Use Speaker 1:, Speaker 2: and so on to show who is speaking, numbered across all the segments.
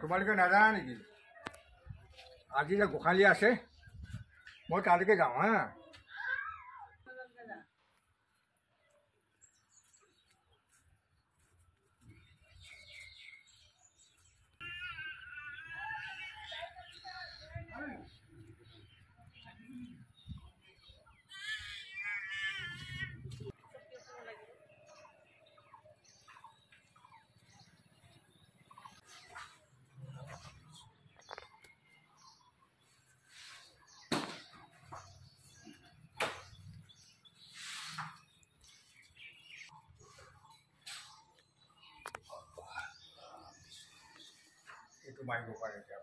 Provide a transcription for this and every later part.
Speaker 1: তোমালোকে নাজানা নেকি? আজি যে গোসাঁলী আছে, মই তালৈকে যাওঁ হা। এইটো মাৰিব পাৰে এতিয়া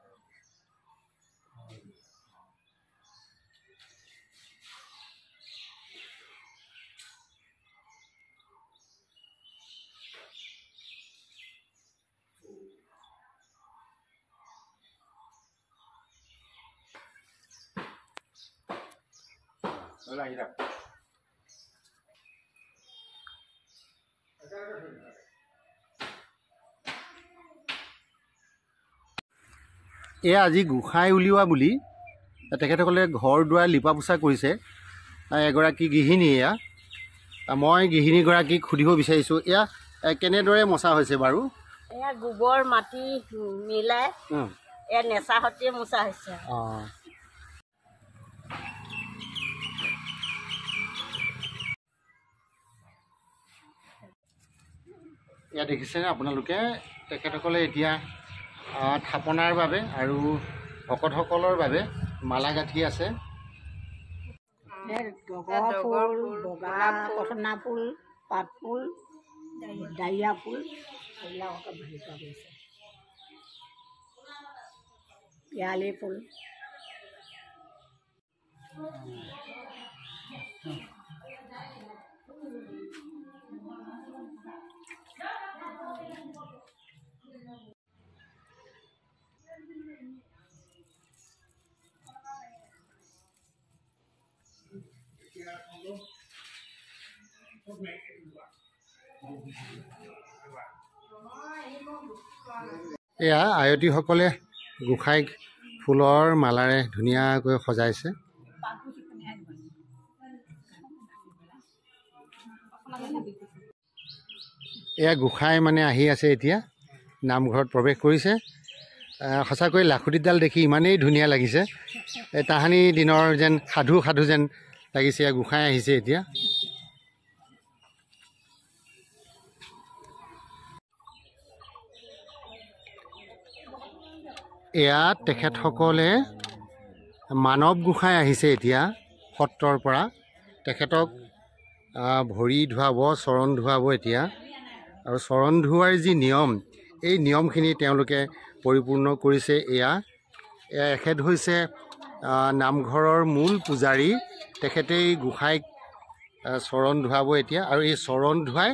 Speaker 2: এয়া আজি গোসাঁই উলিওৱা বুলি তেখেতসকলে ঘৰ দুৱাৰ লিপা পোচা কৰিছে। এগৰাকী গৃহিণী এয়া। মই গৃহিণীগৰাকীক সুধিব বিচাৰিছোঁ, এয়া কেনেদৰে মচা হৈছে বাৰু?
Speaker 3: এয়া গোবৰ মাটি মিলাই এয়া নেচা সতিয়ে মোচা হৈছে।
Speaker 2: এয়া দেখিছেনে আপোনালোকে, তেখেতসকলে এতিয়া থাপনাৰ বাবে আৰু ভকতসকলৰ বাবে মালা গাঁঠি আছে।
Speaker 3: ফুল, বগা কঠনা ফুল, পাত ফুল, ডাইয়া ফুল এইবিলাককে ভাবি থোৱা গৈছে। পিয়ালি ফুল।
Speaker 2: এয়া আয়তীসকলে গোসাঁইক ফুলৰ মালাৰে ধুনীয়াকৈ সজাইছে। এয়া গোসাঁই মানে আহি আছে, এতিয়া নামঘৰত প্ৰৱেশ কৰিছে। সঁচাকৈ লাখুটিডাল দেখি ইমানেই ধুনীয়া লাগিছে, তাহানি দিনৰ যেন সাধু সাধু যেন লাগিছে। এয়া গোসাঁই আহিছে এতিয়া। এয়া তেখেতসকলে মানৱ গোসাঁই আহিছে এতিয়া সত্ৰৰ পৰা। তেখেতক ভৰি ধুৱাব, চৰণ ধুৱাব এতিয়া। আৰু চৰণ ধোৱাৰ যি নিয়ম, এই নিয়মখিনি তেওঁলোকে পৰিপূৰ্ণ কৰিছে। এখেত হৈছে নামঘৰৰ মূল পূজাৰী। তেখেতেই গোসাঁইক চৰণ ধুৱাব এতিয়া, আৰু এই চৰণ ধুৱাই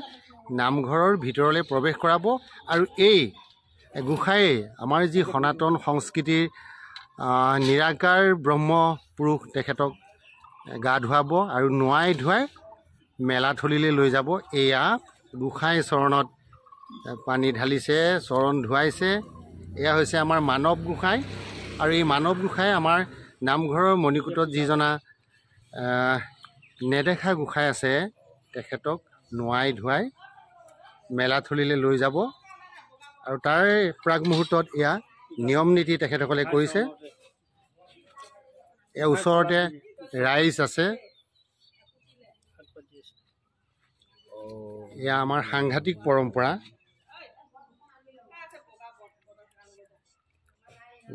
Speaker 2: নামঘৰৰ ভিতৰলৈ প্ৰৱেশ কৰাব। আৰু এই গোসাঁয়ে আমাৰ যি সনাতন সংস্কৃতিৰ নিৰাকাৰ ব্ৰহ্ম পুৰুষ, তেখেতক গা ধুৱাব আৰু নোৱাই ধুৱাই মেলাথলীলৈ লৈ যাব। এয়া গোসাঁই চৰণত পানী ঢালিছে, চৰণ ধুৱাইছে। এয়া হৈছে আমাৰ মানৱ গোসাঁই। আৰু এই মানৱ গোসাঁই আমাৰ নামঘৰৰ মণিকূটত যিজনা নেদেখা গোসাঁই আছে, তেখেতক নোৱাই ধুৱাই মেলাথলীলৈ লৈ যাব। আৰু তাৰ প্ৰাক মুহূৰ্তত এয়া নিয়ম নীতি তেখেতসকলে কৰিছে। এয়া ওচৰতে ৰাইজ আছে। এয়া আমাৰ সাংঘাতিক পৰম্পৰা।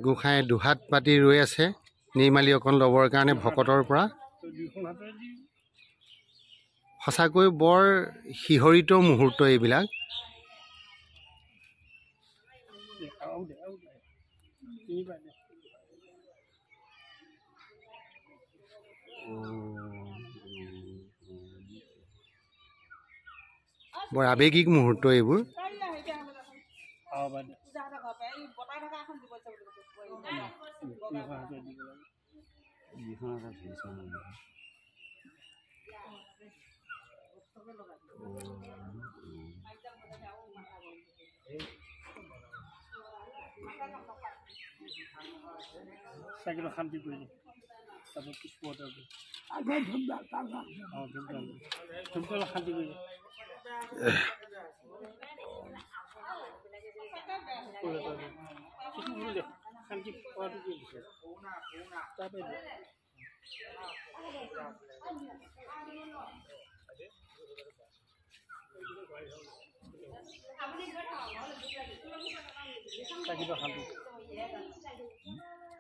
Speaker 2: গোসাঁই দুহাত পাতি ৰৈ আছে নিৰ্মালী অকণ ল'বৰ কাৰণে ভকতৰ পৰা। সঁচাকৈ বৰ শিহৰিত মুহূৰ্ত এইবিলাক। বৰ আৱেগিক মুহূৰ্ত এইবোৰ।
Speaker 4: চাইকেলত শান্তি কৰিলে তাৰপৰা কিছু ধূপডাল শান্তি কৰিলে শান্তি পোৱাটো কি দিছে তাৰপৰা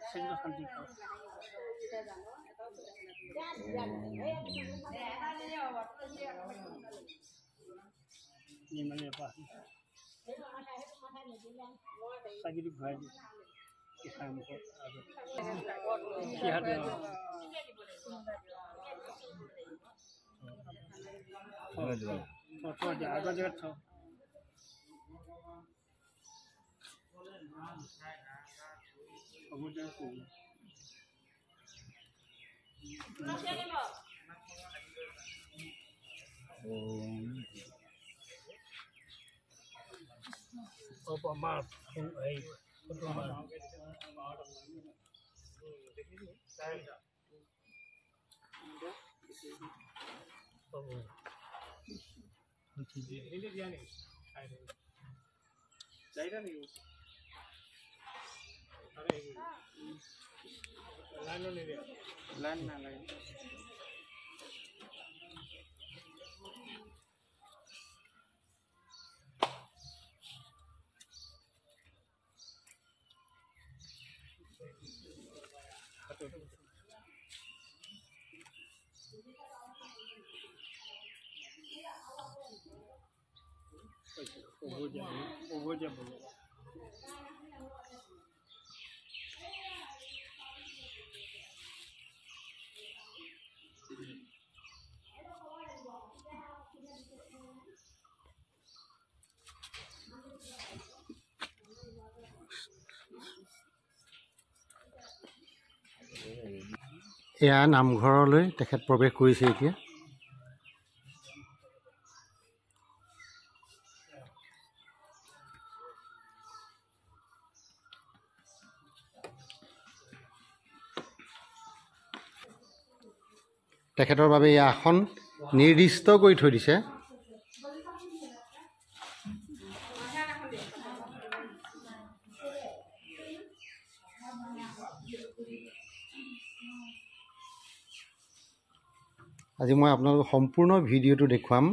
Speaker 4: চাইকেলত শান্তি নিৰ্মাণে পৰা চাকিটো ঘূৰাই দিয়ে কেঁচাৰ মুখত সিহঁতে আগৰ জেগাত থওঁ হ'ব দিয়া Opa hey,
Speaker 2: এয়া নামঘৰলৈ তেখেত প্ৰৱেশ কৰিছে এতিয়া তেখেতৰ বাবে এই আসন নিৰ্দিষ্ট কৰি থৈ দিছে আজি মই আপোনালোকক সম্পূৰ্ণ ভিডিঅ'টো দেখুৱাম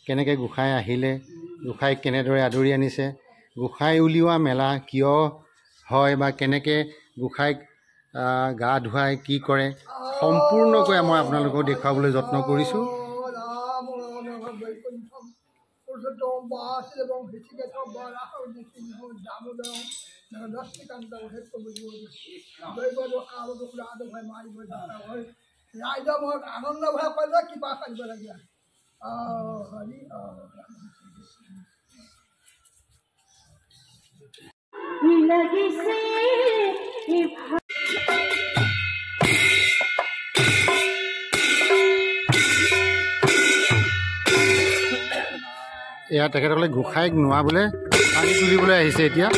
Speaker 2: কেনেকৈ গোসাঁই আহিলে গোসাঁইক কেনেদৰে আদৰি আনিছে গোসাঁই উলিওৱা মেলা কিয় হয় বা কেনেকৈ গোসাঁইক গা ধুৱাই কি কৰে সম্পূৰ্ণকৈ মই আপোনালোকক দেখুৱাবলৈ যত্ন কৰিছোঁ
Speaker 5: ৰাইজৰ মনত আনন্দ ভৰা কৰিলে কিবা কৰিব লাগে
Speaker 2: এয়া তেখেতসকলে গোসাঁইক নোৱাবলৈ পানী তুলিবলৈ আহিছে এতিয়া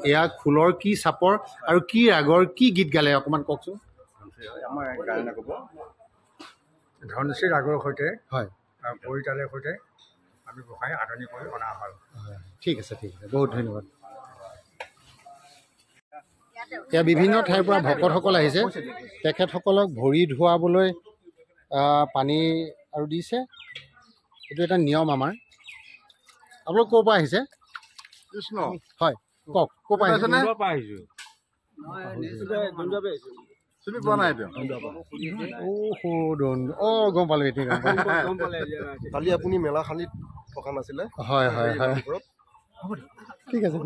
Speaker 2: এয়া খোলৰ কি চাপৰ আৰু কি ৰাগৰ কি গীত গালে অকণমান কওকচোন।
Speaker 1: আমাৰ গায়নে ক'ব ধনশ্ৰী ৰাগৰ সৈতে
Speaker 2: হয়,
Speaker 1: পৰিতালৰ সৈতে আমি গোসাঁই আদৰণি কৰি অনা হ'ল।
Speaker 2: ঠিক আছে, বহুত ধন্যবাদ। এয়া বিভিন্ন ঠাইৰ পৰা ভকতসকল আহিছে, তেখেতসকলক ভৰি ধুৱাবলৈ পানী আৰু দিছে। এইটো এটা নিয়ম আমাৰ। আপোনালোক ক'ৰ পৰা আহিছে?
Speaker 1: কৃষ্ণ
Speaker 2: হয়, কওক ক'ৰ পৰা আহিছে?
Speaker 1: চিনি পোৱা নাই
Speaker 2: গম পালোঁ এতিয়া।
Speaker 6: কালি আপুনি মেলাখালীত থকা নাছিলে?
Speaker 2: হয়, ঠিক আছে।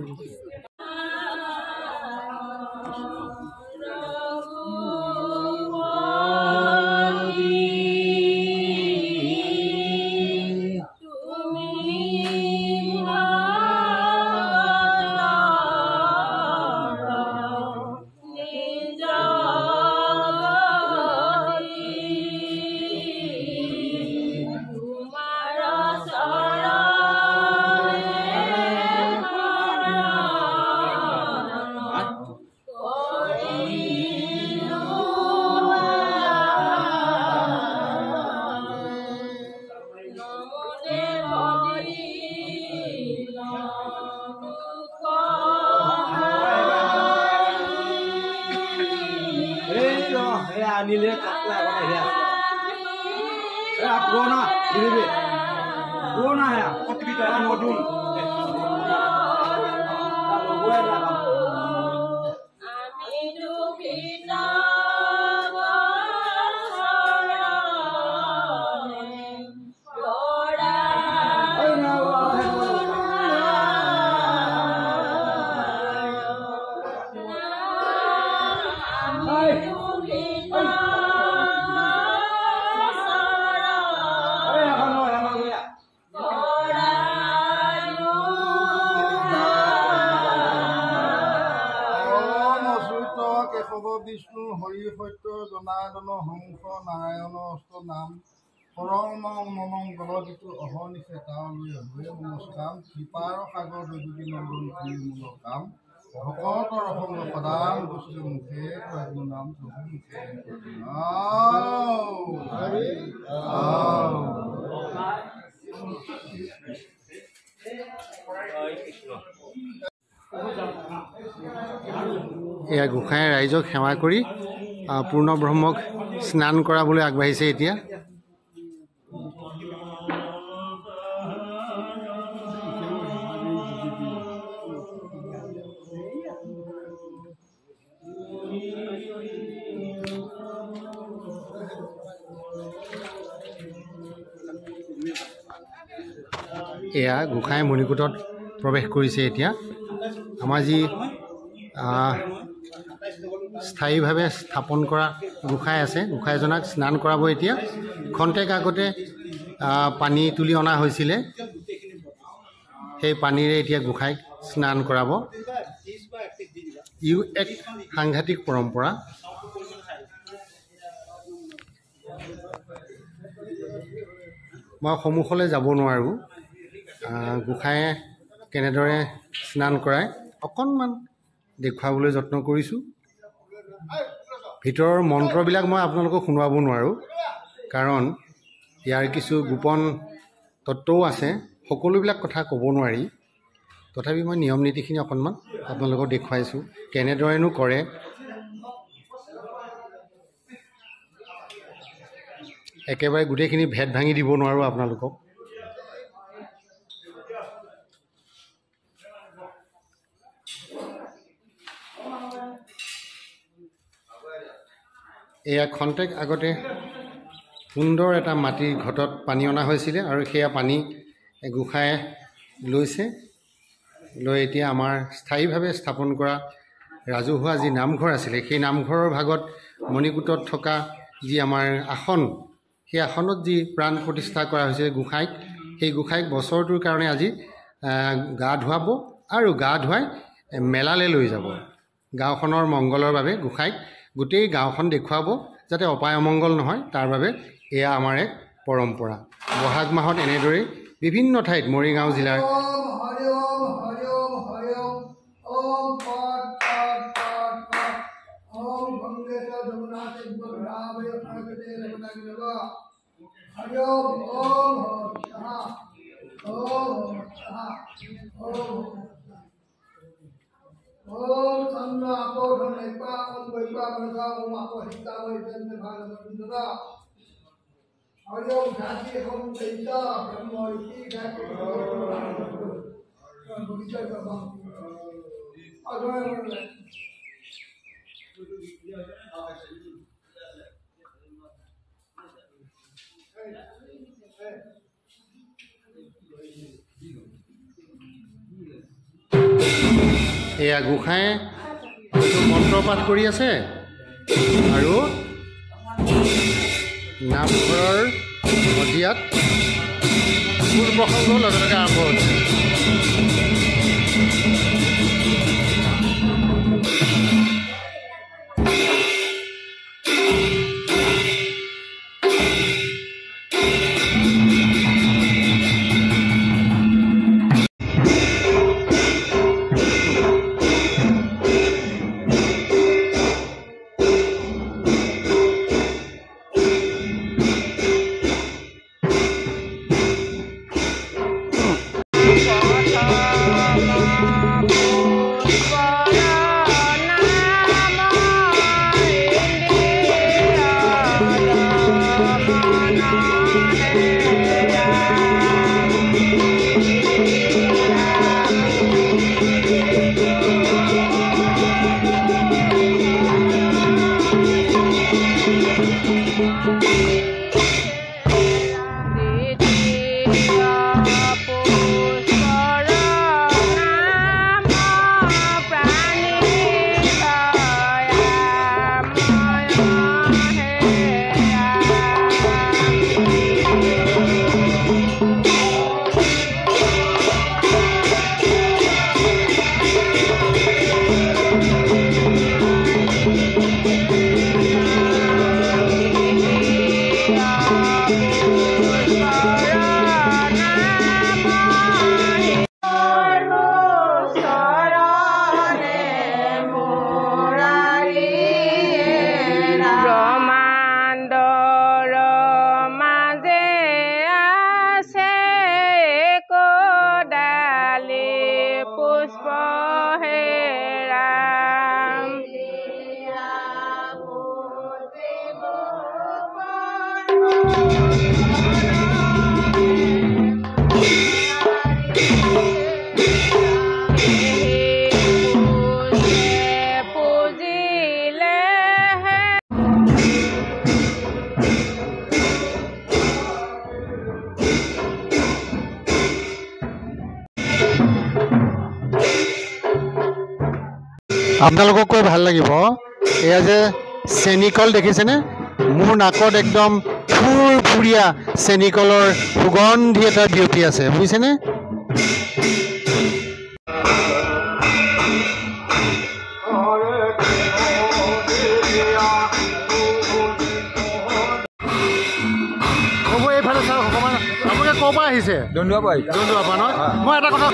Speaker 5: আনিলে পুৰণা নতুন বিষ্ণু হৰি সত্য জনাৰ্দন হংস নাৰায়ণ অষ্ট নাম কৰং মমং গলজিতু অহৰ্নিশে তালৈ হৈ নমস্কাৰ কৃপাৰ সাগৰ দৈৱী নন্দন কৰি মূল কাম ভকতৰ অসংগ প্ৰদান বস্তু মুখে প্ৰভু নাম প্ৰভু মুখে
Speaker 2: এয়া গোসাঁই ৰাইজক সেৱা কৰি পূৰ্ণ ব্ৰহ্মক স্নান কৰাবলৈ আগবাঢ়িছে এতিয়া। এয়া গোসাঁই মণিকূটত প্ৰৱেশ কৰিছে এতিয়া। আমাৰ যি স্থায়ীভাৱে স্থাপন কৰা গোসাঁই আছে, গোসাঁইজনাক স্নান কৰাব এতিয়া। খন্তেক আগতে পানী তুলি অনা হৈছিলে, সেই পানীৰে এতিয়া গোসাঁইক স্নান কৰাব। ইও এক সাংঘাতিক পৰম্পৰা। মই সন্মুখলৈ যাব নোৱাৰোঁ। গোসাঁয়ে কেনেদৰে স্নান কৰায় অকণমান দেখুৱাবলৈ যত্ন কৰিছোঁ। ভিতৰৰ মন্ত্ৰবিলাক মই আপোনালোকক শুনোৱাব নোৱাৰোঁ, কাৰণ ইয়াৰ কিছু গোপন তত্ত্বও আছে, সকলোবিলাক কথা ক'ব নোৱাৰি। তথাপি মই নিয়ম নীতিখিনি অকণমান আপোনালোকক দেখুৱাইছোঁ, কেনেদৰেনো কৰে। একেবাৰে গোটেইখিনি ভেদ ভাঙি দিব নোৱাৰোঁ আপোনালোকক। এয়া খন্তেক আগতে সুন্দৰ এটা মাটিৰ ঘটত পানী অনা হৈছিলে আৰু সেয়া পানী গোসাঁয়ে লৈছে। লৈ এতিয়া আমাৰ স্থায়ীভাৱে স্থাপন কৰা ৰাজহুৱা যি নামঘৰ আছিলে সেই নামঘৰৰ ভাগত মণিকূটত থকা যি আমাৰ আসন, সেই আসনত যি প্ৰাণ প্ৰতিষ্ঠা কৰা হৈছে গোসাঁইক, সেই গোসাঁইক বছৰটোৰ কাৰণে আজি গা ধুৱাব আৰু গা ধুৱাই মেলালৈ লৈ যাব। গাঁওখনৰ মংগলৰ বাবে গোসাঁইক গোটেই গাঁওখন দেখুৱাব, যাতে অপায় অমংগল নহয়, তাৰ বাবে এয়া আমাৰ এক পৰম্পৰা। বহাগ মাহত এনেদৰেই বিভিন্ন ঠাইত মৰিগাঁও জিলাৰ এয়া গোসাঁয়ে মন্ত্ৰপাঠ কৰি আছে আৰু নামঘৰৰ মজিয়াত সুৰ প্ৰসংগ লগে লগে আৰম্ভ হৈছে। আপোনালোকক কৈ ভাল লাগিব, এয়া যে চেনিকল দেখিছেনে? মোৰ নাকত একদম ফুৰফুৰীয়া চেনিকলৰ সুগন্ধি এটা বিয়পি আছে, বুজিছেনে? এইফালে চাওক অকণমান, আপোনালোকে ক'ৰ পৰা আহিছে?
Speaker 1: দন্দুৱাৰপৰা
Speaker 2: ন? মই এটা কথা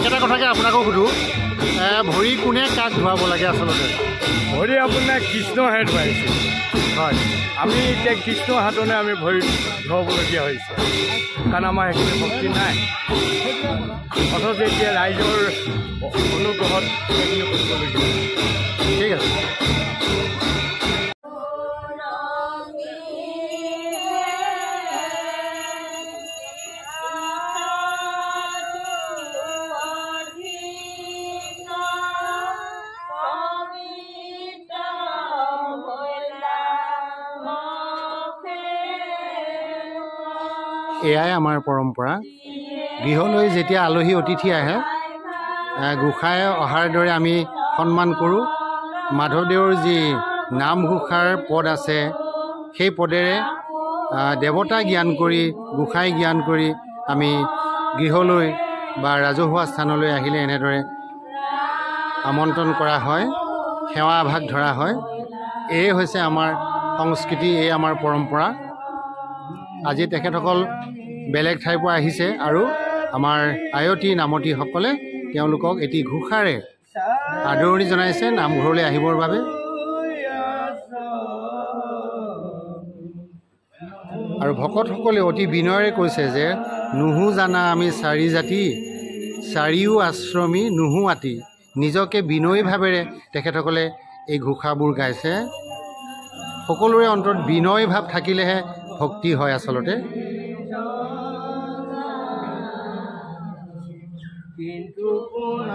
Speaker 2: একেটা কথাকে আপোনাকো সুধোঁ ভৰি কোনে কাক ধুৱাব লাগে আচলতে
Speaker 4: ভৰি আপোনাৰ কৃষ্ণহে ধুৱাইছে
Speaker 2: হয়
Speaker 4: আমি এতিয়া কৃষ্ণ হাতনে আমি ভৰি ধুৱাবলগীয়া হৈছে কাৰণ আমাৰ সেইখিনি শক্তি নাই অথচ এতিয়া ৰাইজৰ অনুগ্ৰহত সেইখিনি কৰিবলগীয়া
Speaker 2: ঠিক আছে এয়াই আমাৰ পৰম্পৰা গৃহলৈ যেতিয়া আলহী অতিথি আহে গোসাঁই অহাৰ দৰে আমি সন্মান কৰোঁ মাধৱদেৱৰ যি নামঘোষাৰ পদ আছে সেই পদেৰে দেৱতা জ্ঞান কৰি গোসাঁই জ্ঞান কৰি আমি গৃহলৈ বা ৰাজহুৱা স্থানলৈ আহিলে এনেদৰে আমন্ত্ৰণ কৰা হয় সেৱা আভাস ধৰা হয় এয়ে হৈছে আমাৰ সংস্কৃতি এই আমাৰ পৰম্পৰা আজি তেখেতসকল বেলেগ ঠাইৰ পৰা আহিছে আৰু আমাৰ আয়তী নামতীসকলে তেওঁলোকক এটি ঘোষাৰে আদৰণি জনাইছে নামঘৰলৈ আহিবৰ বাবে আৰু ভকতসকলে অতি বিনয়েৰে কৈছে যে নুহু জানা আমি চাৰি জাতি চাৰিও আশ্ৰমী নুহু আতি নিজকে বিনয়ী ভাৱেৰে তেখেতসকলে এই ঘোষাবোৰ গাইছে সকলোৰে অন্তৰত বিনয় ভাৱ থাকিলেহে ভক্তি হয় আচলতে
Speaker 5: কিন্তু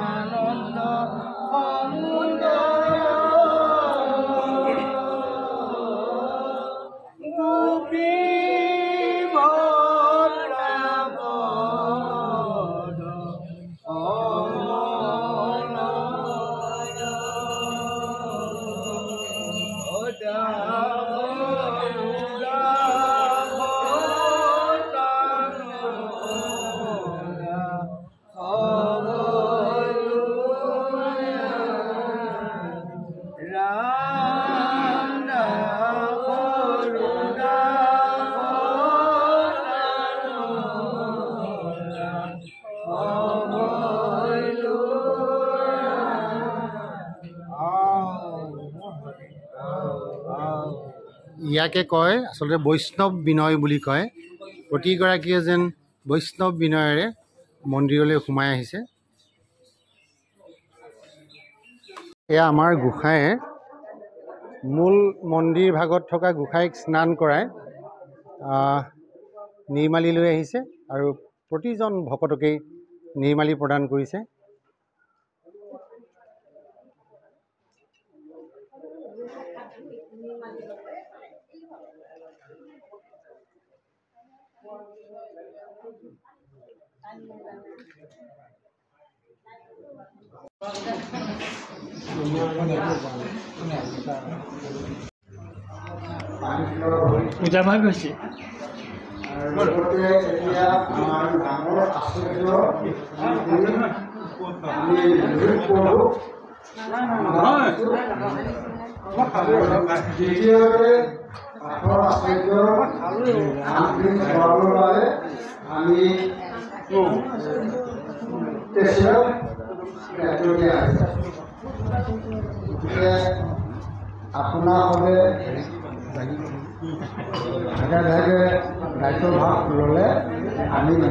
Speaker 5: আনন্দ
Speaker 2: ইয়াকে কয় আচলতে বৈষ্ণৱ বিনয় বুলি কয় প্ৰতিগৰাকীয়ে যেন বৈষ্ণৱ বিনয়েৰে মন্দিৰলৈ সোমাই আহিছে এয়া আমাৰ গোসাঁয়ে মূল মন্দিৰ ভাগত থকা গোসাঁইক স্নান কৰাই নিৰ্মালি লৈ আহিছে আৰু প্ৰতিজন ভকতকেই নিৰ্মালি প্ৰদান কৰিছে
Speaker 4: পূজা ভাগ হৈছে
Speaker 5: আপোনালোকে ভাগে ভাগে দায়িত্ব ভাগ ল'লে আমি মানে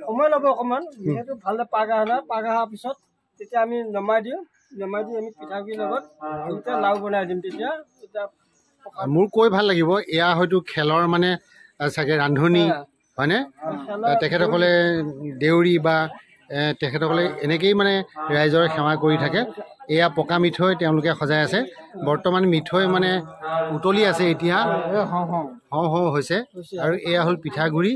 Speaker 4: সময় ল'ব অকণমান যিহেতু ভালদৰে পাক অহাৰ পিছত তেতিয়া আমি নমাই দি আমি পিঠাগুড়িৰ লগত তেতিয়া লাও বনাই দিম তেতিয়া
Speaker 2: মোৰ কৈ ভাল লাগিব এয়া হয়তো খেলৰ মানে চাগে ৰান্ধনি হয়নে তেখেতসকলে দেউৰী বা তেখেতসকলে এনেকেই মানে ৰাইজৰ সেৱা কৰি থাকে এয়া পকা মিঠৈ তেওঁলোকে সজাই আছে বৰ্তমান মিঠৈ মানে উতলি আছে এতিয়া হওঁ হওঁ হৈছে আৰু এয়া হ'ল পিঠাগুড়ি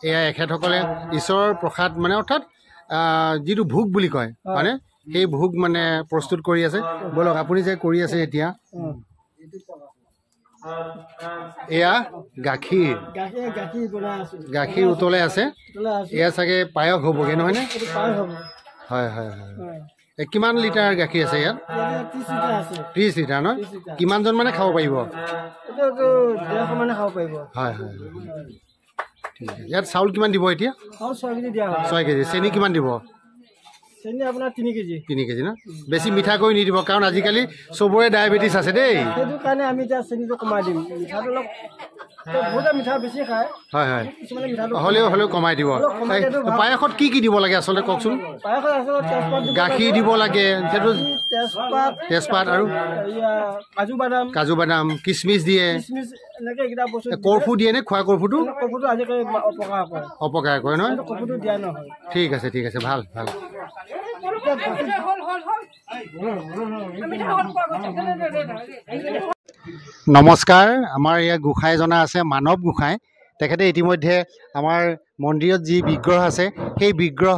Speaker 2: এয়া এখেতসকলে ঈশ্বৰৰ প্ৰসাদ মানে অৰ্থাৎ যিটো ভোগ বুলি কয় হয়নে সেই ভোগ মানে প্ৰস্তুত কৰি আছে বলক আপুনি যে কৰি আছে এতিয়া এয়া গাখীৰ উতলাই আছে এয়া চাগে পায়স হ'বগৈ নহয়নে হয় হয় হয় কিমান লিটাৰ গাখীৰ আছে ইয়াত 30 লিটাৰ ন কিমানজন মানে খাব পাৰিব হয় হয় ঠিক আছে ইয়াত চাউল কিমান দিব এতিয়া 6 কেজি চেনি কিমান দিব
Speaker 7: চেনি আপোনাৰ 3 কেজি
Speaker 2: 3 কেজি ন বেছি মিঠা কৰি নিদিব কাৰণ আজিকালি চবৰে ডায়েবেটিছ আছে দেই
Speaker 7: সেইটো কাৰণে আমি এতিয়া চেনিটো কমাই দিম মিঠাটো অলপ বহুত মিঠা বেছি খায়
Speaker 2: হয় হয়
Speaker 7: কিছুমানে মিঠাটো
Speaker 2: হ'লেও কমাই দিব পায়সত কি দিব লাগে আচলতে কওকচোন
Speaker 7: পায়সত আচলতে তেজপাত
Speaker 2: গাখীৰ দিব লাগে সেইটো তেজপাত আৰু কাজু বাদাম কিচমিচ দিয়ে
Speaker 7: এনেকৈ এইকেইটা বস্তু
Speaker 2: কৰ্ফু দিয়ে নে খোৱা কৰ্ফুটো
Speaker 7: আজিকালি
Speaker 2: অপকাৰ কৰে নহয়
Speaker 7: কৰ্ফুটো দিয়া নহয়
Speaker 2: ঠিক আছে ভাল ভাল নমস্কাৰ আমাৰ ইয়াত গোসাঁই জনা আছে মানৱ গোসাঁই তেখেতে ইতিমধ্যে আমাৰ মন্দিৰত যি বিগ্ৰহ আছে সেই বিগ্ৰহ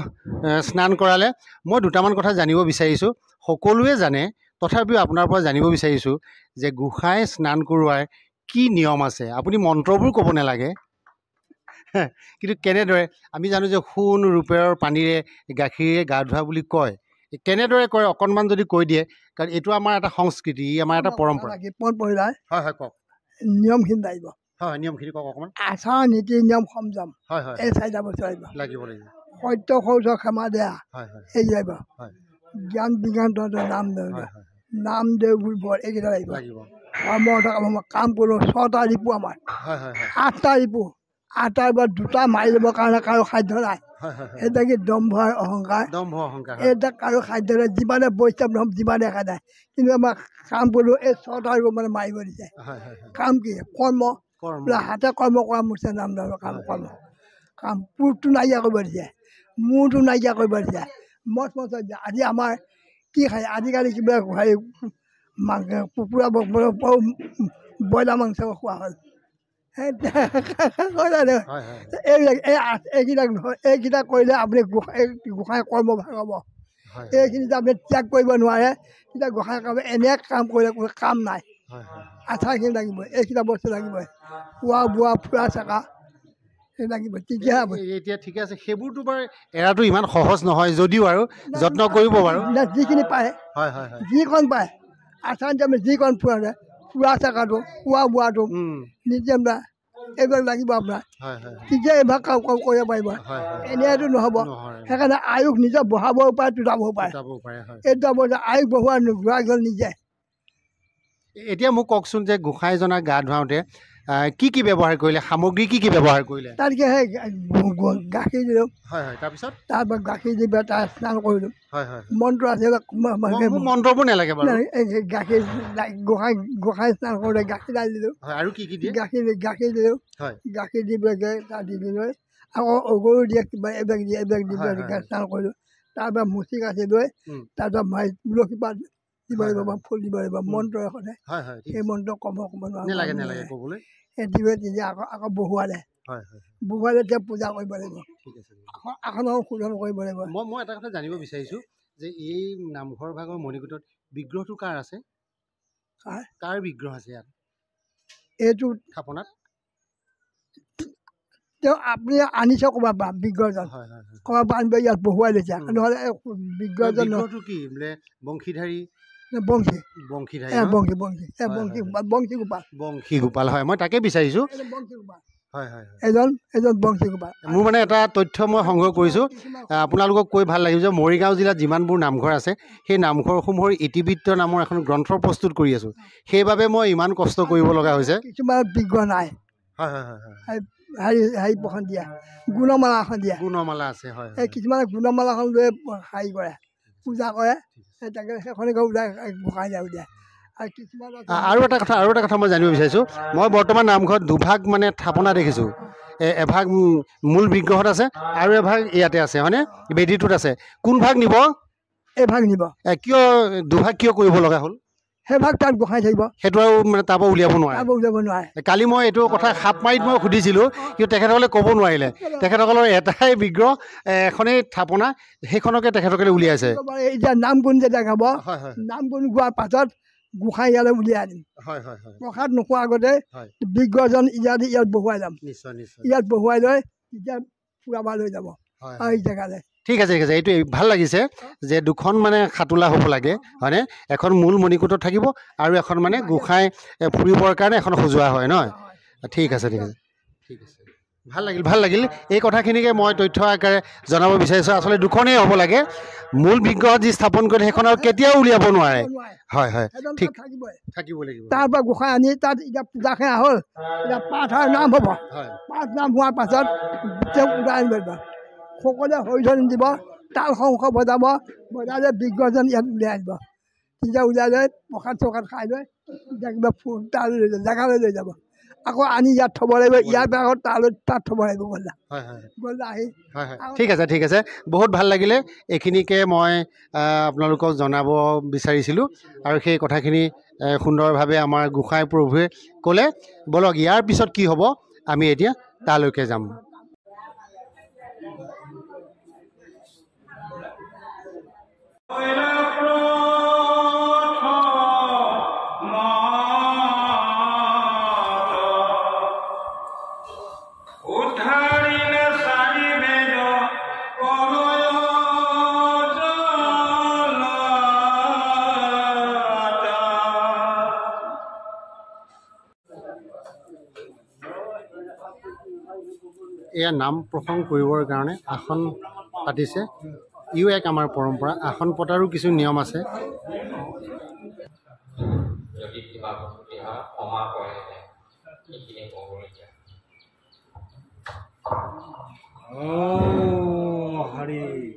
Speaker 2: স্নান কৰালে মই দুটামান কথা জানিব বিচাৰিছোঁ সকলোৱে জানে তথাপিও আপোনাৰ পৰা জানিব বিচাৰিছোঁ যে গোসাঁই স্নান কৰোৱাৰ কি নিয়ম আছে আপুনি মন্ত্ৰবোৰ ক'ব নালাগে কিন্তু কেনেদৰে আমি জানো যে সোণ ৰূপেৰ পানীৰে গাখীৰে গা ধোৱা বুলি কয় কেনেদৰে কয় অকণমান যদি কৈ দিয়ে কাৰণ এইটো আমাৰ এটা সংস্কৃতি আমাৰ এটা পৰম্পৰা হয় হয় কওক
Speaker 3: নিয়মখিনি লাগিব
Speaker 2: হয় নিয়মখিনি কওক অকণমান
Speaker 3: আচাৰ নীতি নিয়ম সংযম
Speaker 2: হয় হয়
Speaker 3: এই চাৰিটা বস্তু
Speaker 2: লাগিব
Speaker 3: সত্য শৌচ ক্ষমা দিয়া
Speaker 2: হয় হয়
Speaker 3: এই লাগিব
Speaker 2: হয়
Speaker 3: জ্ঞান বিজ্ঞান নাম দেৱ বৰ এইকেইটা লাগিব কাম কৰোঁ 6টা ৰিপু আমাৰ 8টা ৰিপু 8টাৰ পৰা 2টা মাৰি ল'বৰ কাৰণে কাৰো সাধ্য নাই এটা কি দম্ভ অহংকাৰ এটা কাৰো সাধ্য নাই যিমানে বৈষ্ণৱ নহওক যিমানে দেখা নাই কিন্তু আমাৰ কাম কৰোঁ এই 6টা ৰিপু মানে মাৰিব দিছে কাম কি কৰ্ম হাতে কৰ্ম কৰা মোৰ নাম কাম পুৰটো নাইকিয়া কৰিব দিছে মূৰটো নাইকিয়া কৰিব দিছে মঠ আজি আমাৰ কি খায় আজিকালি কিবা হেৰি কুকুৰা ব্ৰইলাৰ মাংস খোৱা হ'ল এইকেইটা কৰিলে আপুনি গোসাঁই কৰ্ম ভাল হ'ব এইখিনি যে আপুনি ত্যাগ কৰিব নোৱাৰে তেতিয়া গোসাঁই কাম এনে কাম কৰিলে কোনো কাম নাই আচাৰখিনি লাগিবই এইকেইটা বস্তু লাগিবই খোৱা বোৱা ফুৰা চকা লাগিব তেতিয়াহে
Speaker 2: এতিয়া ঠিকে আছে সেইবোৰতো বাৰু এৰাটো ইমান সহজ নহয় যদিও আৰু যত্ন কৰিব বাৰু
Speaker 3: যিখিনি পায় হয় হয় যিখন পায় আচাৰ আমি যিখন ফুৰা ফুৰা চকাটো খোৱা বোৱাটো নিজে এইবিলাক লাগিব আপোনাৰ তেতিয়া এইভাগ কাম কৰিব পাৰিব এনেইতো নহ'ব সেইকাৰণে আয়ুস নিজে বঢ়াব পাৰে তোলাব পাৰে এইটো আয়ুস বঢ়োৱা নোযোৱা নিজে
Speaker 2: এতিয়া মোক কওকচোন যে গোসাঁইজনা গা ধুৱাওঁতে কি ব্যৱহাৰ কৰিলে সামগ্ৰী কি ব্যৱহাৰ কৰিলে
Speaker 3: তাতকৈ সেই গাখীৰ দিলোঁ
Speaker 2: তাৰপিছত
Speaker 3: তাৰপৰা গাখীৰ দি পেলাই তাৰ স্নান কৰিলোঁ মন্ত্ৰ আছে
Speaker 2: মন্ত্ৰবোৰ নালাগে
Speaker 3: গাখীৰ গোসাঁই স্নান কৰোঁতে গাখীৰ ঢালি দিলোঁ
Speaker 2: আৰু কি
Speaker 3: গাখীৰ দিলোঁ গাখীৰ দি পেলাই তাত দি লৈ আকৌ অগৰু দিয়ে কিবা এইবিলাক দি পেলাই স্নান কৰিলোঁ তাৰপৰা মুচি কাচি লৈ তাৰপৰা তুলসী পাত দিব লাগিব ফুল দিব লাগিব মন্ত্ৰ এখনে সেই মন্ত্ৰ ক'ব
Speaker 2: নোৱাৰে
Speaker 3: তেতিয়া আকৌ বহুৱালে তেতিয়া পূজা কৰিব লাগিব আসনৰ শোধন কৰিব লাগিব
Speaker 2: মই এটা কথা জানিব বিচাৰিছোঁ যে এই নামঘৰ ভাগৰ মণিকূটত বিগ্ৰহটো কাৰ আছে কাৰ বিগ্ৰহ আছে ইয়াত
Speaker 3: এইটো
Speaker 2: থাপনাত
Speaker 3: তেওঁ আপুনি আনিছে ক'ৰবাৰ পৰা বিগ্ৰহজন ক'ৰবাৰ পৰা আনিব ইয়াত বহুৱাই লৈছে নহ'লে বিগ্ৰহজন
Speaker 2: কি বোলে বংশীধাৰী বংশী গোপাল হয় মই তাকে বিচাৰিছোঁ মোৰ মানে এটা তথ্য মই সংগ্ৰহ কৰিছোঁ আপোনালোকক কৈ ভাল লাগিব যে মৰিগাঁও জিলাত যিমানবোৰ নামঘৰ আছে সেই নামঘৰসমূহৰ ইতিবৃত্ত নামৰ এখন গ্ৰন্থ প্ৰস্তুত কৰি আছোঁ সেইবাবে মই ইমান কষ্ট কৰিব লগা হৈছে
Speaker 3: কিছুমান বিগ্ৰহ নাই হেৰি প্ৰখন দিয়া গুণমালা এখন দিয়া
Speaker 2: গুণমালা আছে
Speaker 3: এই কিছুমানে গুণমালাখন লৈ হেৰি কৰে পূজা কৰে
Speaker 2: আৰু এটা কথা মই জানিব বিচাৰিছোঁ মই বৰ্তমান নামঘৰত দুভাগ মানে থাপনা দেখিছোঁ এভাগ মূল বিগ্ৰহত আছে আৰু এভাগ ইয়াতে আছে হয়নে বেদীটোত আছে কোন ভাগ নিব
Speaker 3: এভাগ নিব
Speaker 2: কিয় দুভাগ কিয় কৰিব লগা হ'ল
Speaker 3: সেইভাগ তাত গোসাঁই থাকিব
Speaker 2: সেইটো আৰু মানে তাৰ পৰা উলিয়াব নোৱাৰে কালি মই এইটো কথা সাপ মাৰিত মই সুধিছিলোঁ কিন্তু তেখেতসকলে ক'ব নোৱাৰিলে তেখেতসকলৰ এটাই বিগ্ৰহ এখনেই থাপনা সেইখনকে তেখেতসকলে উলিয়াইছে
Speaker 3: এতিয়া নাম গুণ যেতিয়া গাব নাম গুণ গোৱাৰ পাছত গোসাঁই ইয়ালৈ উলিয়াই আনিম প্ৰসাদ নোখোৱাৰ আগতে বিগ্ৰহজন ইয়াত বহুৱাই যাম ইয়াত বহুৱাই লৈ তেতিয়া ফুৰাব লৈ যাব আৰু এই জেগালৈ
Speaker 2: ঠিক আছে এইটো ভাল লাগিছে যে দুখন মানে খাটোলা হ'ব লাগে হয়নে এখন মূল মণিকূটত থাকিব আৰু এখন মানে গোসাঁই ফুৰিবৰ কাৰণে এখন সজোৱা হয় নহয় ঠিক আছে ভাল লাগিল এই কথাখিনিকে মই তথ্য আকাৰে জনাব বিচাৰিছোঁ আচলতে দুখনেই হ'ব লাগে মূল বিগ্ৰহ যি স্থাপন কৰে সেইখন আৰু কেতিয়াও উলিয়াব নোৱাৰে হয় ঠিক থাকিব লাগিব
Speaker 3: তাৰ পৰা গোসাঁই আনি তাত এতিয়া পূজা সেৱা হ'ল এতিয়া পাঠৰ নাম হ'ব পাঠ নাম হোৱাৰ পাছত তেওঁক উলিয়াই আনিব লাগিব সকলোৱে হৰিধন দিব তাল শংখ বজালে বিগ্ৰহজন ইয়াত উলিয়াই আনিব তেতিয়া উলিয়াই লৈ প্ৰসাদ চসাদ খাই লৈ এতিয়া কিবা তালৈ লৈ যাব জেগালৈ লৈ যাব আকৌ আনি ইয়াত থ'ব লাগিব ইয়াৰ পৰা আকৌ তাত থ'ব লাগিব গ'লে আহি
Speaker 2: ঠিক আছে বহুত ভাল লাগিলে এইখিনিকে মই আপোনালোকক জনাব বিচাৰিছিলোঁ আৰু সেই কথাখিনি সুন্দৰভাৱে আমাৰ গোসাঁই প্ৰভুৱে ক'লে বলক ইয়াৰ পিছত কি হ'ব আমি এতিয়া তালৈকে যাম এয়া নাম প্ৰসংগ কৰিবৰ কাৰণে আসন পাতিছে ইও এক আমাৰ পৰম্পৰা আসন পতাৰো কিছু নিয়ম আছে
Speaker 8: যদি কিবা বস্তু হয় ক্ষমা কৰে সেইখিনি ক'বলগীয়া
Speaker 4: হৰি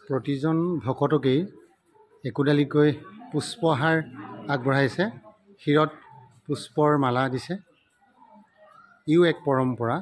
Speaker 2: প্ৰতিজন ভকতকেই একোডালিকৈ পুষ্পহাৰ আগবঢ়াইছে শিৰত পুষ্পৰ মালা দিছে ইও এক পৰম্পৰা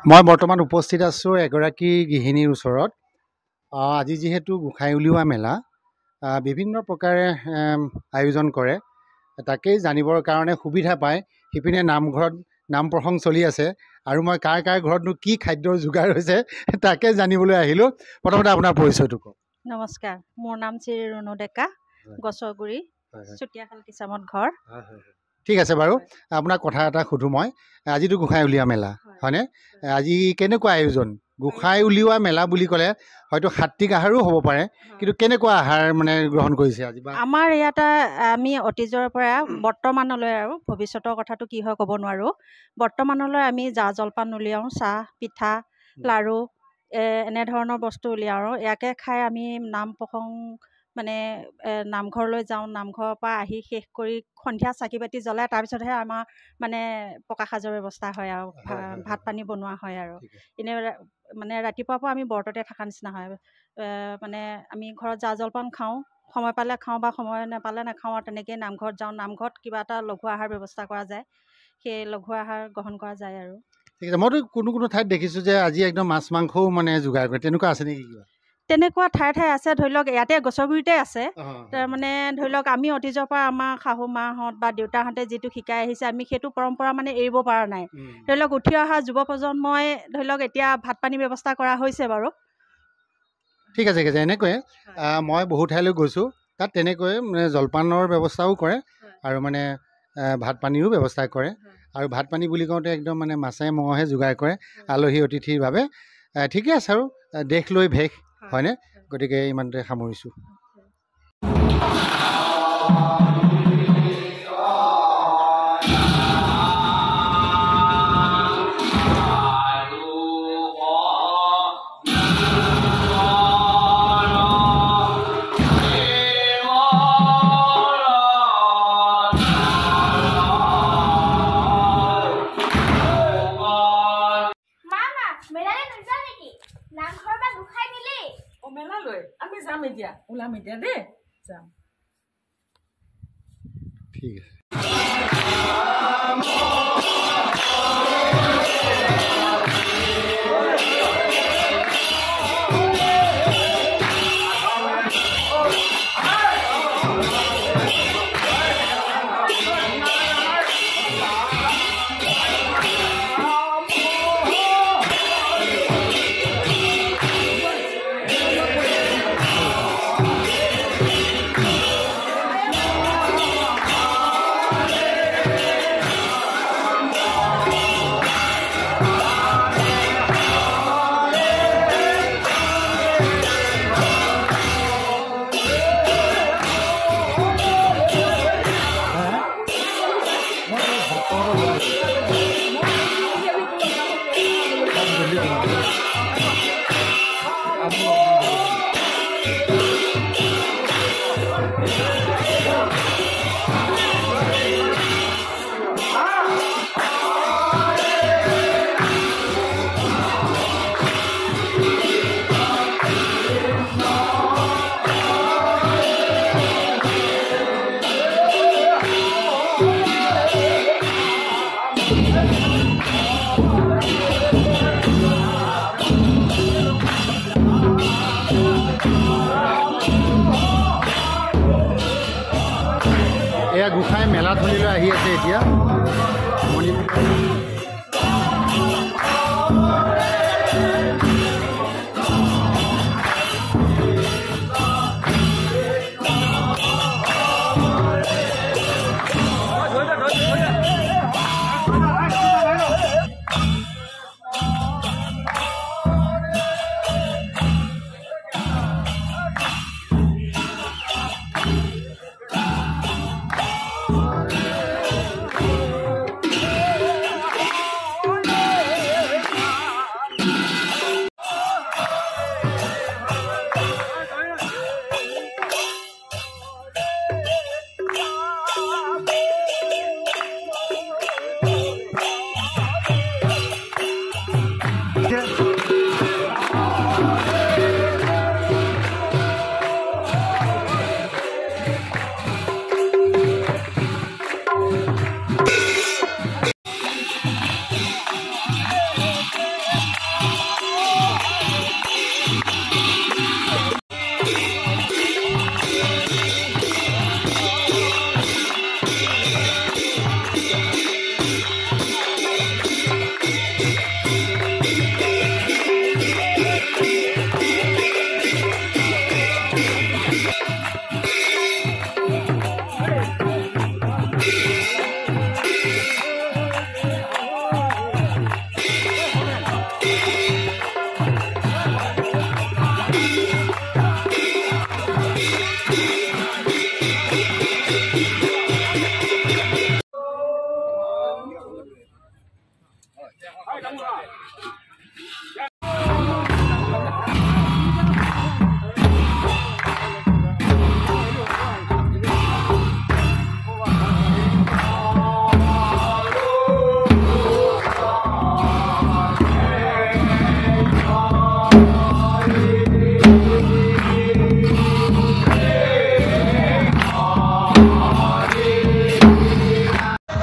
Speaker 2: মই বৰ্তমান উপস্থিত আছোঁ এগৰাকী গৃহিণীৰ ওচৰত আজি যিহেতু গোসাঁই উলিওৱা মেলা বিভিন্ন প্ৰকাৰে আয়োজন কৰে তাকেই জানিবৰ কাৰণে সুবিধা পায় সিপিনে নামঘৰত নাম প্ৰসংগ চলি আছে আৰু মই কাৰ ঘৰতনো কি খাদ্যৰ যোগাৰ হৈছে তাকে জানিবলৈ আহিলোঁ প্ৰথমতে আপোনাৰ পৰিচয়টো কওক
Speaker 9: নমস্কাৰ মোৰ নাম শ্ৰী ৰুণু ডেকা গছৰগুৰি চুতীয়াখাল কিচামত ঘৰ
Speaker 2: ঠিক আছে বাৰু আপোনাক কথা এটা সুধোঁ মই আজিতো গোসাঁই উলিওৱা মেলা হয়নে আজি কেনেকুৱা আয়োজন গোসাঁই উলিওৱা মেলা বুলি ক'লে হয়তো সাত্বিক আহাৰো হ'ব পাৰে কিন্তু কেনেকুৱা আহাৰ মানে গ্ৰহণ কৰিছে আজি
Speaker 9: আমাৰ ইয়াতে আমি অতীজৰ পৰা বৰ্তমানলৈ আৰু ভৱিষ্যতৰ কথাটো কি হয় ক'ব নোৱাৰোঁ বৰ্তমানলৈ আমি জা জলপান উলিয়াওঁ চাহ পিঠা লাড়ু এনেধৰণৰ বস্তু উলিয়াওঁ আৰু ইয়াকে খাই আমি নাম প্ৰসংগ মানে নামঘৰলৈ যাওঁ নামঘৰৰ পৰা আহি শেষ কৰি সন্ধিয়া চাকি বাতি জ্বলাই তাৰপিছতহে আমাৰ মানে পকা সাজৰ ব্যৱস্থা হয় আৰু ভাত পানী বনোৱা হয় আৰু এনেই মানে ৰাতিপুৱাৰ পৰা আমি ব্ৰততে থকা নিচিনা হয় মানে আমি ঘৰত জা জলপান খাওঁ সময় পালে খাওঁ বা সময় নাপালে নাখাওঁ আৰু তেনেকৈয়ে নামঘৰত যাওঁ নামঘৰত কিবা এটা লঘু আহাৰ ব্যৱস্থা কৰা যায় সেই লঘু আহাৰ গ্ৰহণ কৰা যায় আৰু
Speaker 2: ঠিক আছে মইতো কোনো ঠাইত দেখিছোঁ যে আজি একদম মাছ মাংসও মানে যোগাৰ কৰে তেনেকুৱা আছে নেকি কিবা
Speaker 9: তেনেকুৱা ঠাই আছে ধৰি লওক ইয়াতে গছৰগুৰিতে আছে তাৰমানে ধৰি লওক আমি অতীজৰ পৰা আমাৰ শাহু মাহঁত বা দেউতাহঁতে যিটো শিকাই আহিছে আমি সেইটো পৰম্পৰা মানে এৰিব পৰা নাই ধৰি লওক উঠি অহা যুৱ প্ৰজন্মই ধৰি লওক এতিয়া ভাত পানী ব্যৱস্থা কৰা হৈছে বাৰু
Speaker 2: ঠিক আছে এনেকৈয়ে মই বহু ঠাইলৈ গৈছোঁ তাত তেনেকৈ মানে জলপানৰ ব্যৱস্থাও কৰে আৰু মানে ভাত পানীৰো ব্যৱস্থা কৰে আৰু ভাত পানী বুলি কওঁতে একদম মানে মাছে মঙহে যোগাৰ কৰে আলহী অতিথিৰ বাবে। ঠিকে আছে আৰু দেশ লৈ ভেষ হয়নে? গতিকে ইমানতে সামৰিছোঁ।
Speaker 10: ওলাম এতিয়া দেই যাম।
Speaker 2: ঠিক আছে। এয়া গোসাঁই মেলাথলীলৈ আহি আছে এতিয়া।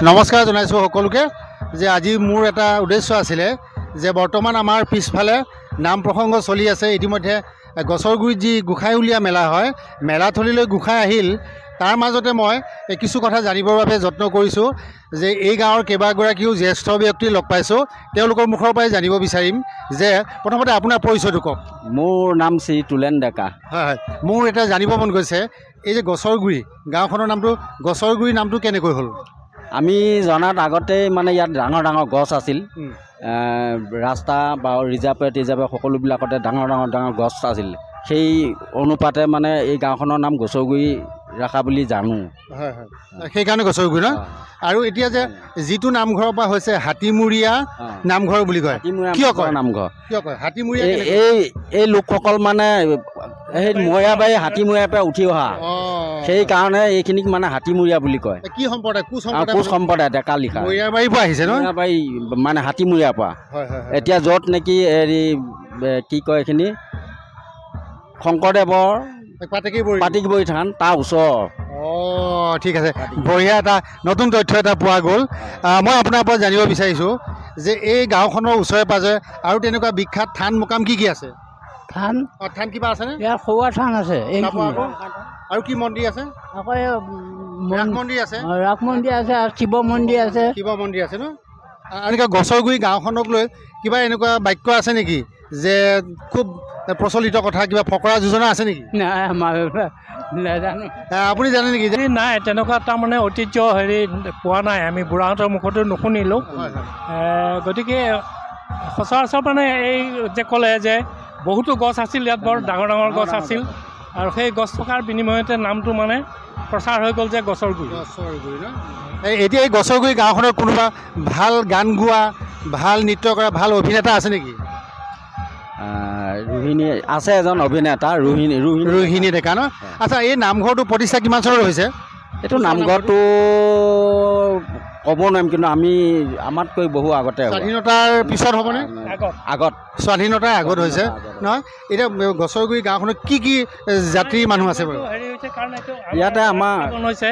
Speaker 2: নমস্কাৰ জনাইছোঁ সকলোকে যে আজি মোৰ এটা উদ্দেশ্য আছিলে যে বৰ্তমান আমাৰ পিছফালে নাম প্ৰসংগ চলি আছে। ইতিমধ্যে গছৰ গুৰিত যি গোসাঁই উলিয়া মেলা হয়, মেলাথলীলৈ গোসাঁই আহিল। তাৰ মাজতে মই কিছু কথা জানিবৰ বাবে যত্ন কৰিছোঁ যে এই গাঁৱৰ কেইবাগৰাকীও জ্যেষ্ঠ ব্যক্তি লগ পাইছোঁ। তেওঁলোকৰ মুখৰ পৰাই জানিব বিচাৰিম যে প্ৰথমতে আপোনাৰ পৰিচয়টো কওক।
Speaker 11: মোৰ নাম শ্ৰী তুলেন ডেকা।
Speaker 2: হয় হয়, মোৰ এটা জানিব মন গৈছে এই যে গছৰ গুৰি গাঁওখনৰ নামটো গছৰ গুৰি নামটো কেনেকৈ হ'ল?
Speaker 11: আমি জনাত আগতেই মানে ইয়াত ডাঙৰ ডাঙৰ গছ আছিল ৰাস্তা বা ৰিজাৰ্ভে সকলোবিলাকতে ডাঙৰ গছ আছিল সেই অনুপাতে মানে এই গাঁওখনৰ নাম গছৰগুৰি ৰাখা বুলি জানো
Speaker 2: হয় হয় সেইকাৰণে গছৰগুৰি ন আৰু এতিয়া যে যিটো নামঘৰৰ পৰা হৈছে হাতীমূৰীয়া নামঘৰ বুলি কয় কিয় কয়
Speaker 11: নামঘৰ
Speaker 2: কিয় কয় হাতীমূৰীয়া
Speaker 11: এই লোকসকল মানে সেই মৈয়াবাৰী হাতীমূৰীয়াৰ পৰা উঠি অহা সেইকাৰণে এইখিনিক মানে হাতীমূৰীয়া বুলি কয়
Speaker 2: কি সম্প্ৰদায়
Speaker 11: কোচ সম্প্ৰদায় ডেকা লিখা
Speaker 2: মৈয়াবাৰীৰ পৰা আহিছে ন
Speaker 11: মৈয়াবাৰী মানে হাতীমূৰীয়াৰ পৰা এতিয়া য'ত নেকি হেৰি কি কয় এইখিনি শংকৰদেৱৰ পাতিকিবৰী থান তাৰ ওচৰ
Speaker 2: ঠিক আছে বঢ়িয়া এটা নতুন তথ্য এটা পোৱা গ'ল মই আপোনাৰ পৰা জানিব বিচাৰিছোঁ যে এই গাঁওখনৰ ওচৰে পাঁজৰে আৰু তেনেকুৱা বিখ্যাত থান মোকাম কি আছে
Speaker 10: থান
Speaker 2: থান কিবা আছেনে
Speaker 10: ইয়াত সৌৱা থান আছে
Speaker 2: আৰু কি মন্দিৰ আছে
Speaker 10: আকৌ
Speaker 2: ৰাস মন্দিৰ আছে
Speaker 10: ৰাস মন্দিৰ আছে আৰু শিৱ মন্দিৰ আছে
Speaker 2: ন এনেকুৱা গছৰগুৰি গাঁওখনক লৈ কিবা এনেকুৱা বাক্য আছে নেকি যে খুব প্ৰচলিত কথা কিবা ফকৰা যোজনা আছে নেকি
Speaker 10: নাজানো
Speaker 2: আপুনি জানে নেকি
Speaker 12: নাই তেনেকুৱা তাৰমানে ঐতিহ্য হেৰি পোৱা নাই আমি বুঢ়াহঁতৰ মুখতো নুশুনিলোঁ গতিকে সচৰাচৰ মানে এই যে ক'লে যে বহুতো গছ আছিল ইয়াত বৰ ডাঙৰ গছ আছিল আৰু সেই গছ থকাৰ বিনিময়তে নামটো মানে প্ৰচাৰ হৈ গ'ল যে গছৰগুৰি
Speaker 2: ন এতিয়া এই গছৰগুৰি গাঁওখনৰ কোনোবা ভাল গান গোৱা ভাল নৃত্য কৰা ভাল অভিনেতা আছে নেকি
Speaker 11: ৰোহিণী আছে এজন অভিনেতা
Speaker 2: ৰোহিণী ডেকা ন আচ্ছা এই নামঘৰটো প্ৰতিষ্ঠা কিমান চনত হৈছে
Speaker 11: এইটো নামঘৰটো ক'ব নোৱাৰিম কিন্তু আমি আমাতকৈ বহু আগতে
Speaker 2: স্বাধীনতাৰ পিছত হ'বনে
Speaker 11: আগত
Speaker 2: স্বাধীনতাৰ আগত হৈছে নহয় এতিয়া গছৰগুৰি গাঁওখনত কি জাতিৰ মানুহ আছে বাৰু
Speaker 11: ইয়াতে আমাৰ
Speaker 12: হৈছে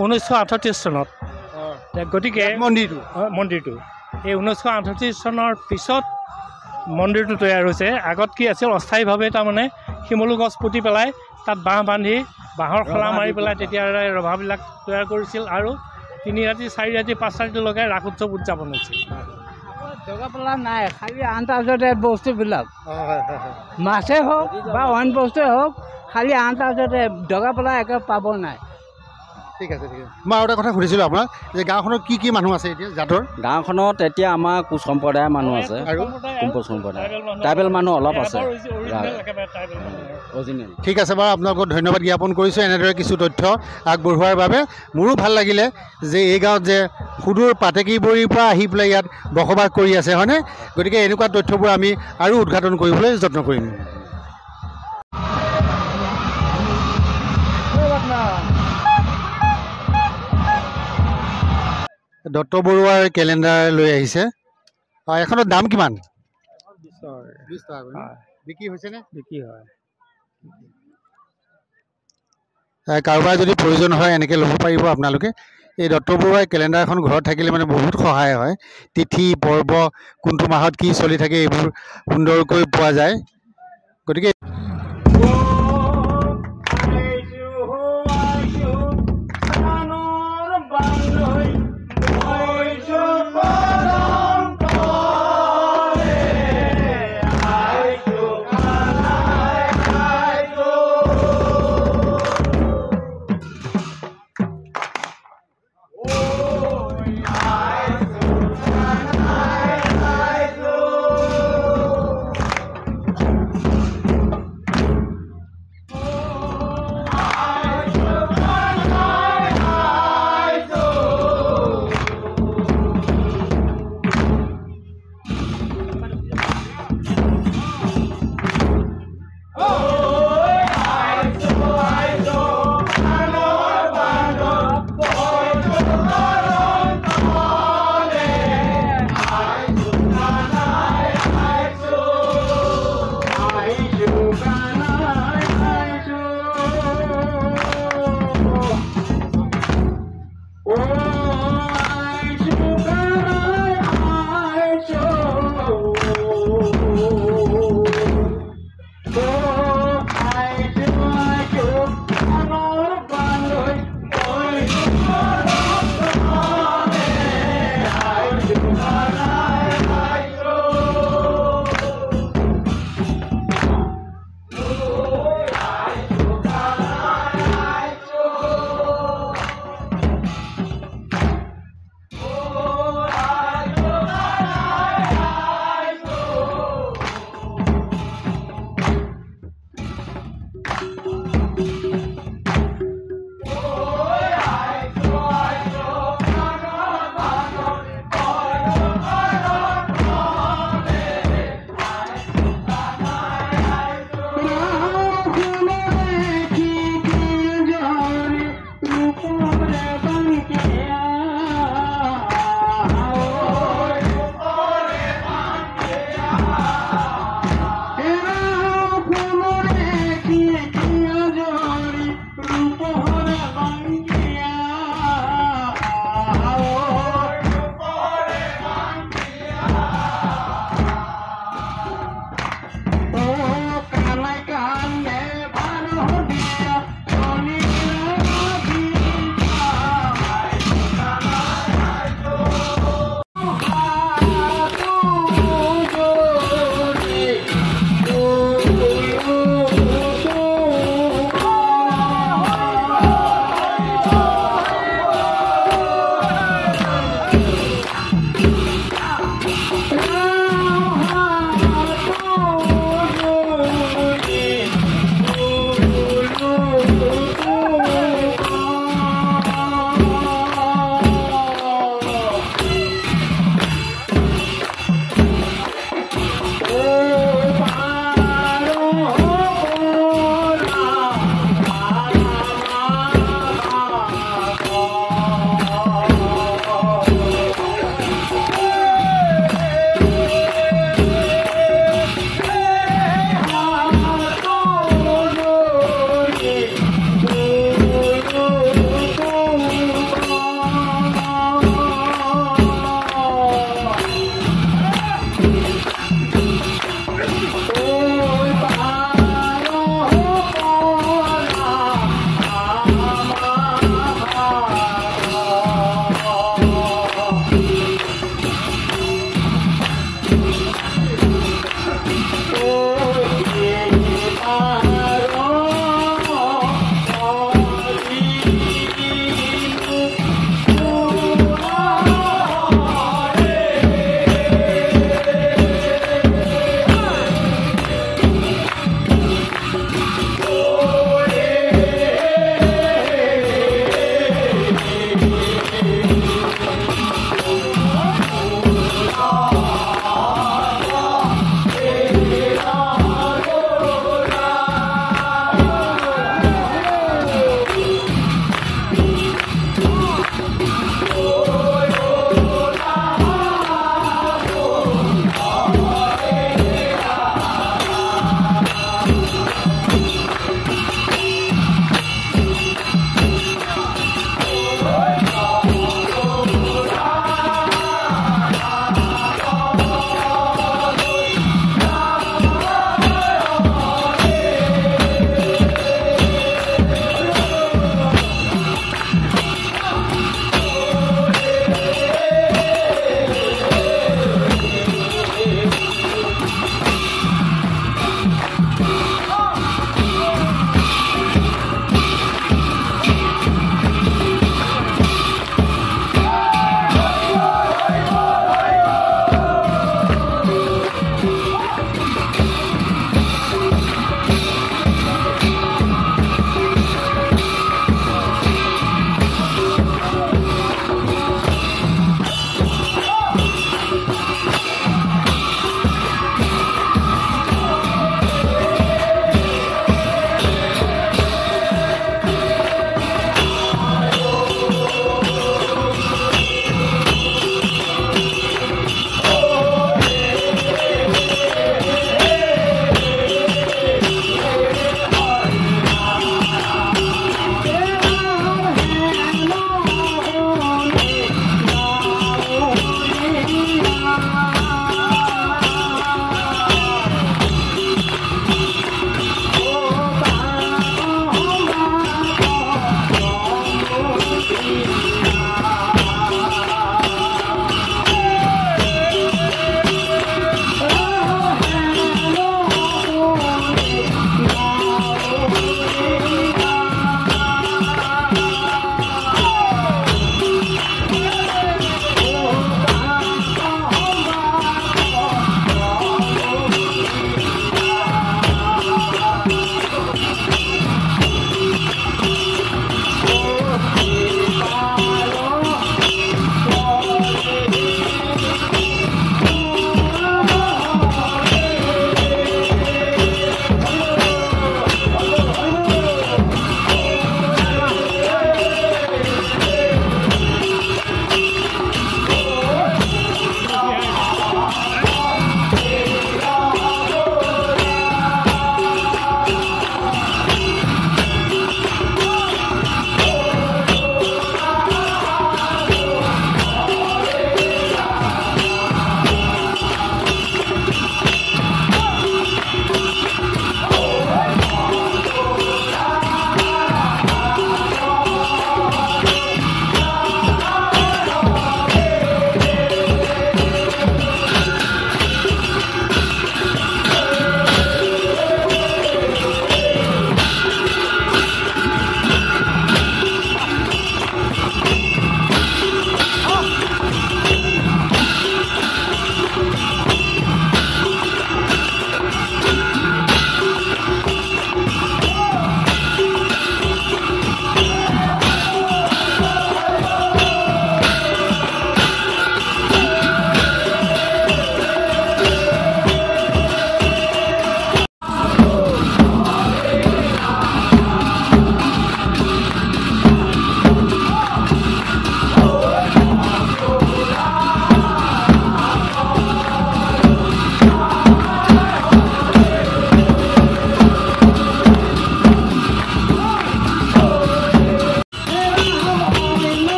Speaker 12: 1938 চনত গতিকে মন্দিৰটো এই 1938 চনৰ পিছত মন্দিৰটো তৈয়াৰ হৈছে আগত কি আছিল অস্থায়ীভাৱে তাৰমানে শিমলু গছ পুতি পেলাই তাত বাঁহ বান্ধি বাঁহৰ খলা মাৰি পেলাই তেতিয়া ৰভাবিলাক তৈয়াৰ কৰিছিল আৰু 3 ৰাতি 4 ৰাতি 5 ৰাতিলৈকে ৰাস উৎসৱ উদযাপন হৈছিল
Speaker 10: জগাপালা নাই খালি আন্তৰ্জাতিক বস্তুবিলাক মাছেই হওক বা অইন বস্তুৱেই হওক খালি আন্তৰ্জাতিক জগাপালা একে পাব নাই
Speaker 2: ঠিক আছে মই আৰু এটা কথা সুধিছিলোঁ আপোনাক যে গাঁওখনত কি মানুহ আছে এতিয়া জাতৰ
Speaker 11: গাঁওখনত এতিয়া আমাৰ কোচ সম্প্ৰদায়ৰ মানুহ আছে আৰু কোচ সম্প্ৰদায় ট্ৰাইবেল মানুহ অলপ আছে
Speaker 2: ঠিক আছে বাৰু আপোনালোকক ধন্যবাদ জ্ঞাপন কৰিছোঁ এনেদৰে কিছু তথ্য আগবঢ়োৱাৰ বাবে মোৰো ভাল লাগিলে যে এই গাঁৱত যে সুদূৰ পাতেকিবৰীৰ পৰা আহি পেলাই ইয়াত বসবাস কৰি আছে হয়নে গতিকে এনেকুৱা তথ্যবোৰ আমি আৰু উদঘাটন কৰিবলৈ যত্ন কৰিম দত্ত বৰুৱাৰ কেলেণ্ডাৰ লৈ আহিছে এখনৰ দাম কিমান 20 টকা বিক্ৰী হৈছেনে
Speaker 12: বিক্ৰী হয়
Speaker 2: কাৰোবাৰ যদি প্ৰয়োজন হয় এনেকৈ ল'ব পাৰিব আপোনালোকে এই দত্ত বৰুৱাৰ কেলেণ্ডাৰ এখন ঘৰত থাকিলে মানে বহুত সহায় হয় তিথি পৰ্ব কোনটো মাহত কি চলি থাকে এইবোৰ সুন্দৰকৈ পোৱা যায় গতিকে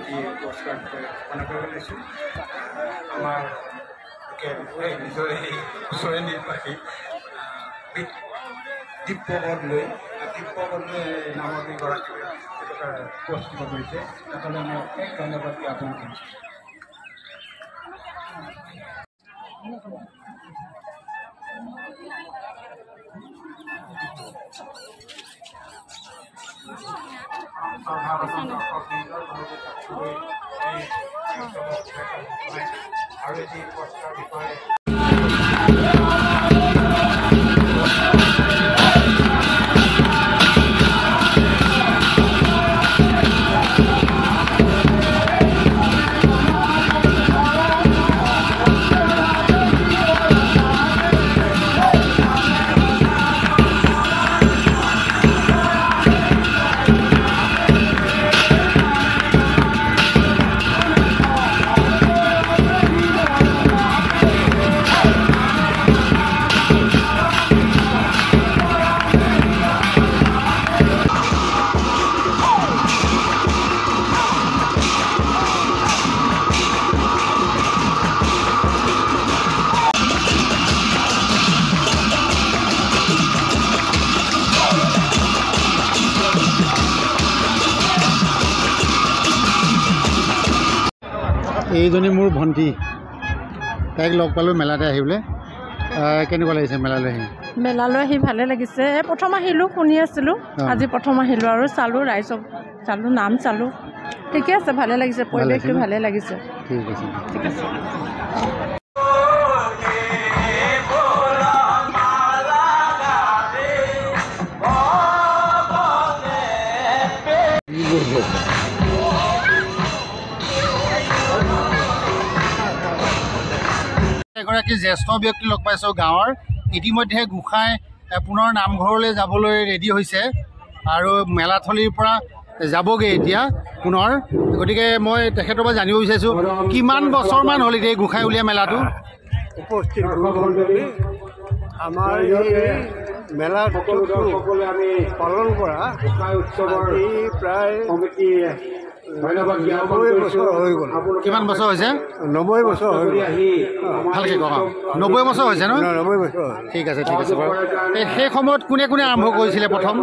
Speaker 1: এই পুৰস্কাৰ ঘোষণা কৰিব লৈছোঁ। আমাৰ নিজৰ এই ওচৰে নিৰ্বাহী দিব্যবৰ্মন নামৰ এগৰাকী পুৰস্কৃত কৰিছে। তেখেতলৈ মই অশেষ ধন্যবাদ জ্ঞাপন কৰিছোঁ। আৰু এটি পুৰস্কাৰ বিষয়ে
Speaker 2: এইজনী মোৰ ভণ্টি, তাইক লগ পালোঁ মেলাতে আহিবলৈ। কেনেকুৱা লাগিছে মেলালৈ আহি?
Speaker 13: মেলালৈ আহি ভালে লাগিছে। প্ৰথম আহিলোঁ, শুনি আছিলোঁ, আজি প্ৰথম আহিলোঁ আৰু চালোঁ, ৰাইজক চালোঁ, নাম চালোঁ, ঠিকে আছে, ভালে লাগিছে, পৰিৱেশটো ভালে লাগিছে।
Speaker 2: ঠিক আছে,
Speaker 13: ঠিক আছে।
Speaker 2: এগৰাকী জ্যেষ্ঠ ব্যক্তি লগ পাইছোঁ গাঁৱৰ। ইতিমধ্যে গোসাঁই পুনৰ নামঘৰলৈ যাবলৈ ৰেডি হৈছে আৰু মেলাথলীৰ পৰা যাবগৈ এতিয়া পুনৰ। গতিকে মই তেখেতৰ পৰা জানিব বিচাৰিছোঁ, কিমান বছৰমান হ'ল এতিয়া এই গোসাঁই উলিয়া মেলাটো?
Speaker 14: উপস্থিত আমাৰ এই মেলা পালন কৰা প্ৰায় 90 বছৰ হৈ গ'ল।
Speaker 2: কিমান বছৰ হৈছে?
Speaker 14: 90 বছৰ হৈ গ'ল।
Speaker 2: ভালকৈ কওক। 90 বছৰ হৈছে ন?
Speaker 14: 90 বছৰ।
Speaker 2: ঠিক আছে, ঠিক আছে বাৰু। সেই সময়ত কোনে কোনে আৰম্ভ কৰিছিলে প্ৰথম?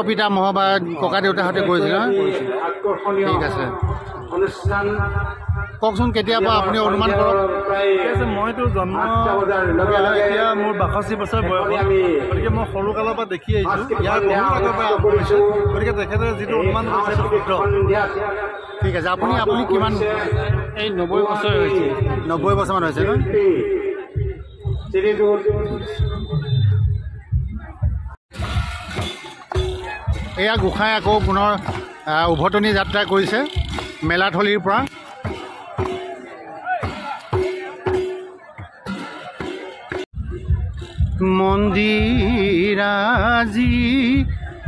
Speaker 2: পিতামহ বা ককা দেউতাহঁতে কৰিছিলে? ঠিক আছে, কওকচোন কেতিয়াবা আপুনি অনুমান কৰক।
Speaker 6: মইতো জন্ম এতিয়া মোৰ 82 বছৰ বয়স, গতিকে মই সৰুকালৰ পৰা দেখি আহিছোঁ, ইয়াৰ বহুত আগৰ পৰা আৰম্ভ কৰিছোঁ, গতিকে তেখেতে যিটো অনুমান কৰিছে সেইটো শুদ্ধ।
Speaker 2: ঠিক আছে, আপুনি কিমান?
Speaker 6: এই 90 বছৰ হৈছে।
Speaker 2: 90 বছৰমান হৈছে ন? এয়া গোসাঁই আকৌ পুনৰ উভতনি যাত্ৰা কৰিছে মেলাথলীৰ পৰা। মন্দিৰ আজি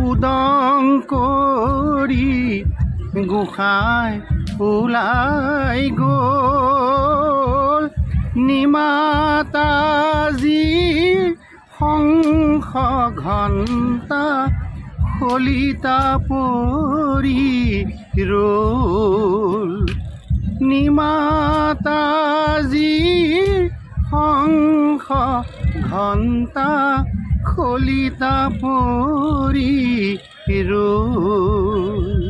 Speaker 2: উদং কৰি গোসাঁই ওলাই গ'ল, নিমাতাজী শংখ ঘণ্টা শলিতা পৰি ৰ'ল, নিমাতাজী শংখ ঘণ্টা শলিতা পৰি ৰ'ল।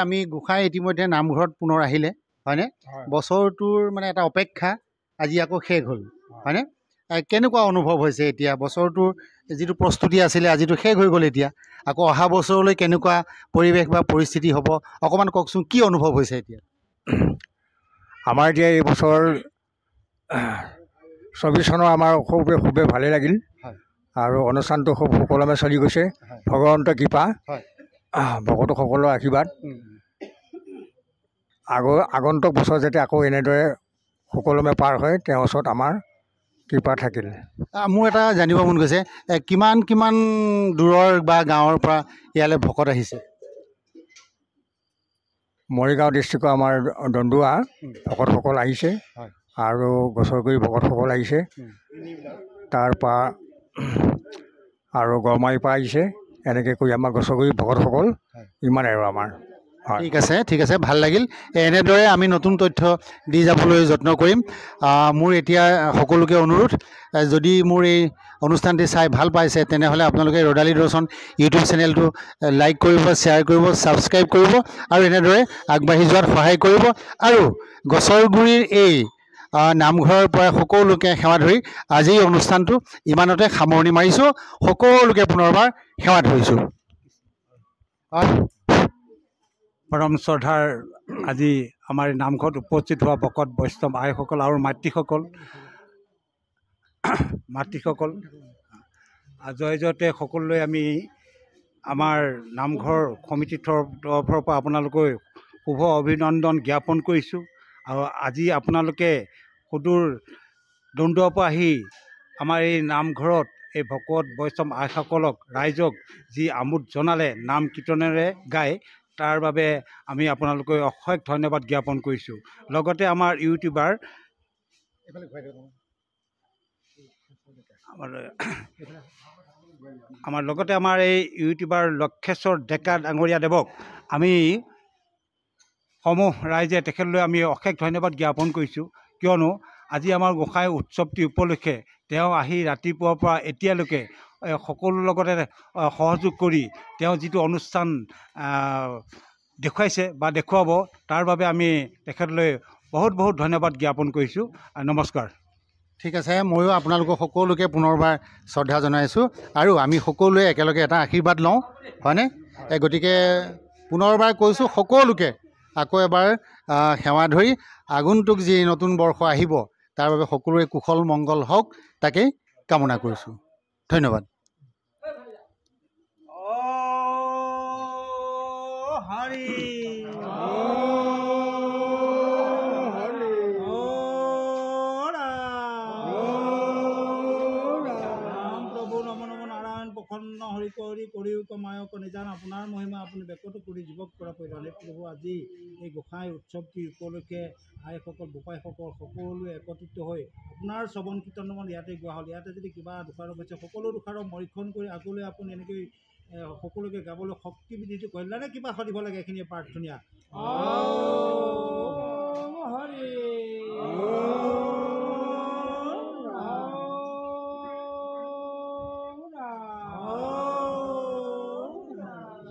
Speaker 2: আমি গোসাঁই ইতিমধ্যে নামঘৰত পুনৰ আহিলে হয়নে বছৰটোৰ মানে এটা অপেক্ষা আজি আকৌ শেষ হ'ল হয়নে কেনেকুৱা অনুভৱ হৈছে এতিয়া বছৰটোৰ যিটো প্ৰস্তুতি আছিলে আজিতো শেষ হৈ গ'ল এতিয়া আকৌ অহা বছৰলৈ কেনেকুৱা পৰিৱেশ বা পৰিস্থিতি হ'ব অকণমান কওকচোন কি অনুভৱ হৈছে এতিয়া
Speaker 1: আমাৰ এতিয়া এই বছৰ 24 চনৰ আমাৰ খুবেই ভালেই লাগিল আৰু অনুষ্ঠানটো খুব সুকলমে চলি গৈছে ভগৱন্তৰ কৃপা ভকতসকলৰ আশীৰ্বাদ আগন্তুক বছৰ যাতে আকৌ এনেদৰে সুকলমে পাৰ হয় তেওঁৰ ওচৰত আমাৰ কৃপা থাকিল
Speaker 2: মোৰ এটা জানিব মন গৈছে কিমান দূৰৰ বা গাঁৱৰ পৰা ইয়ালৈ ভকত আহিছে
Speaker 1: মৰিগাঁও ডিষ্ট্ৰিক্টৰ আমাৰ দন্দুৱা ভকতসকল আহিছে আৰু গছৰগুৰি ভকতসকল আহিছে তাৰপৰা আৰু গড়মাৰীৰ পৰা আহিছে এনেকৈ কৰি আমাৰ গছৰগুৰি ভকতসকল ইমানে আৰু আমাৰ
Speaker 2: ঠিক আছে ভাল লাগিল এনেদৰে আমি নতুন তথ্য দি যাবলৈ যত্ন কৰিম মোৰ এতিয়া সকলোকে অনুৰোধ যদি মোৰ এই অনুষ্ঠানটি চাই ভাল পাইছে তেনেহ'লে আপোনালোকে ৰদালি দৰ্শন ইউটিউব চেনেলটো লাইক কৰিব শ্বেয়াৰ কৰিব ছাবস্ক্ৰাইব কৰিব আৰু এনেদৰে আগবাঢ়ি যোৱাত সহায় কৰিব আৰু গছৰগুৰিৰ এই নামঘৰৰ পৰা সকলোকে সেৱা ধৰি আজি এই অনুষ্ঠানটো ইমানতে সামৰণি মাৰিছোঁ সকলোকে পুনৰবাৰ সেৱা ধৰিছোঁ
Speaker 15: পৰম শ্ৰদ্ধাৰ আজি আমাৰ নামঘৰত উপস্থিত হোৱা ভকত বৈষ্ণৱ আইসকল আৰু মাতৃসকল জয়তে সকলোৱে আমি আমাৰ নামঘৰ সমিতিৰ তৰফৰ পৰা আপোনালোকে শুভ অভিনন্দন জ্ঞাপন কৰিছোঁ আৰু আজি আপোনালোকে সুদূৰ দণ্ডৰ পৰা আহি আমাৰ এই নামঘৰত এই ভকত বৈষ্ণৱ আইসকলক ৰাইজক যি আমোদ জনালে নাম কীৰ্তনেৰে গাই তাৰ বাবে আমি আপোনালোকে অশেষ ধন্যবাদ জ্ঞাপন কৰিছোঁ লগতে আমাৰ ইউটিউবাৰ আমাৰ এই ইউটিউবাৰ লক্ষেশ্বৰ ডেকা ডাঙৰীয়া দেৱক আমি সমূহ ৰাইজে তেখেতলৈ আমি অশেষ ধন্যবাদ জ্ঞাপন কৰিছোঁ কিয়নো আজি আমাৰ গোসাঁই উৎসৱটি উপলক্ষে তেওঁ আহি ৰাতিপুৱাৰ পৰা এতিয়ালৈকে সকলোৰ লগতে সহযোগ কৰি তেওঁ যিটো অনুষ্ঠান দেখুৱাইছে বা দেখুৱাব তাৰ বাবে আমি তেখেতলৈ বহুত ধন্যবাদ জ্ঞাপন কৰিছোঁ নমস্কাৰ
Speaker 2: ঠিক আছে ময়ো আপোনালোকক সকলোকে পুনৰবাৰ শ্ৰদ্ধা জনাইছোঁ আৰু আমি সকলোৱে একেলগে এটা আশীৰ্বাদ লওঁ হয়নে গতিকে পুনৰবাৰ কৈছোঁ সকলোকে আকৌ এবাৰ সেৱা ধৰি আগন্তুক যি নতুন বৰ্ষ আহিব তাৰ বাবে সকলোৰে কুশল মংগল হওক তাকেই কামনা কৰিছোঁ ধন্যবাদ
Speaker 15: হৰি কৰিও কমায়ক নিজান আপোনাৰ মহিমা আপুনি ব্যক্ত কৰি যুৱক কৰা পৰিধানে প্ৰভু আজি এই গোসাঁই উৎসৱটি উপলক্ষে আইসকল বোপাইসকল সকলোৱে একত্ৰিত হৈ আপোনাৰ শ্ৰৱণ কীৰ্তন ইয়াতে গোৱা হ'ল ইয়াতে যদি কিবা দোষাৰোপ হৈছে সকলো দোষাৰোপ মৰীক্ষণ কৰি আগলৈ আপুনি এনেকৈ সকলোকে গাবলৈ শক্তি বৃদ্ধিটো কৰিলে নে কিবা সুধিব লাগে এইখিনি প্ৰাৰ্থনীয়া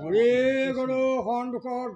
Speaker 1: হৰি গুৰু সন্মুখত